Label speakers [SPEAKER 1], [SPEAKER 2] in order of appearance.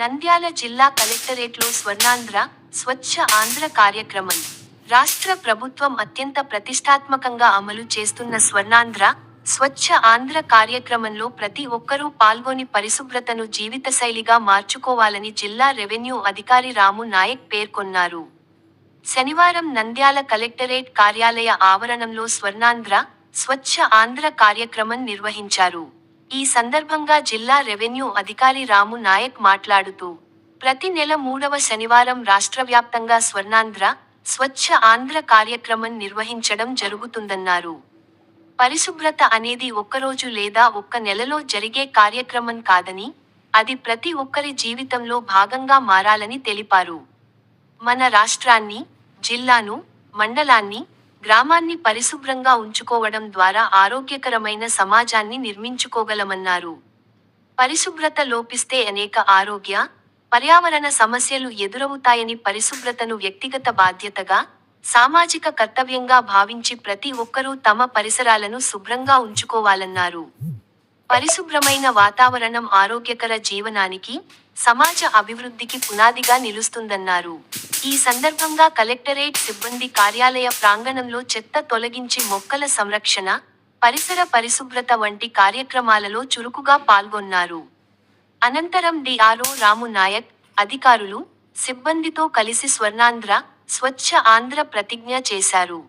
[SPEAKER 1] నంద్యాల జిల్లా కలెక్టరేట్లో స్వర్ణాంధ్ర, స్వచ్ఛ ఆంధ్ర కార్యక్రమం. రాష్ట్ర ప్రభుత్వం అత్యంత ప్రతిష్టాత్మకంగా అమలు చేస్తున్న స్వర్ణాంధ్ర, స్వచ్ఛ ఆంధ్ర కార్యక్రమంలో ప్రతి ఒక్కరూ పాల్గొని పరిశుభ్రతను జీవితశైలిగా మార్చుకోవాలని జిల్లా రెవెన్యూ అధికారి రాము నాయక్ పేర్కొన్నారు. శనివారం నంద్యాల కలెక్టరేట్ కార్యాలయ ఆవరణంలో స్వర్ణాంధ్ర, స్వచ్ఛ ఆంధ్ర కార్యక్రమం నిర్వహించారు. ఈ సందర్భంగా జిల్లా రెవెన్యూ అధికారి రాము నాయక్ మాట్లాడుతూ, ప్రతి నెల 3వ శనివారం రాష్ట్రవ్యాప్తంగా స్వర్ణాంధ్ర, స్వచ్ఛ ఆంధ్ర కార్యక్రమం నిర్వహించడం జరుగుతుందన్నారు. పరిశుభ్రత అనేది ఒక్కరోజు లేదా ఒక్క నెలలో జరిగే కార్యక్రమం కాదని, అది ప్రతి ఒక్కరి జీవితంలో భాగంగా మారాలని తెలిపారు. మన రాష్ట్రాన్ని, జిల్లాను, మండలాన్ని, గ్రామాన్ని పరిశుభ్రంగా ఉంచుకోవడం ద్వారా ఆరోగ్యకరమైన సమాజాన్ని నిర్మించుకోగలమన్నారు. పరిశుభ్రత లోపిస్తే అనేక ఆరోగ్య, పర్యావరణ సమస్యలు ఎదురవుతాయని పరిశుభ్రతను వ్యక్తిగత బాధ్యతగా, సామాజిక కర్తవ్యంగా భావించి ప్రతి ఒక్కరూ తమ పరిసరాలను శుభ్రంగా ఉంచుకోవాలన్నారు. పరిశుభ్రమైన వాతావరణం ఆరోగ్యకర జీవనానికి, సమాజ అభివృద్ధికి పునాదిగా నిలుస్తుందన్నారు. ఈ సందర్భంగా కలెక్టరేట్ సిబ్బంది కార్యాలయ ప్రాంగణంలో చెత్త తొలగించి మొక్కల సంరక్షణ, పరిసర పరిశుభ్రత వంటి కార్యక్రమాలలో చురుకుగా పాల్గొన్నారు. అనంతరం డిఆర్ఓ రాము నాయక్, అధికారులు, సిబ్బందితో కలిసి స్వర్ణాంధ్ర, స్వచ్ఛ ఆంధ్ర ప్రతిజ్ఞ చేశారు.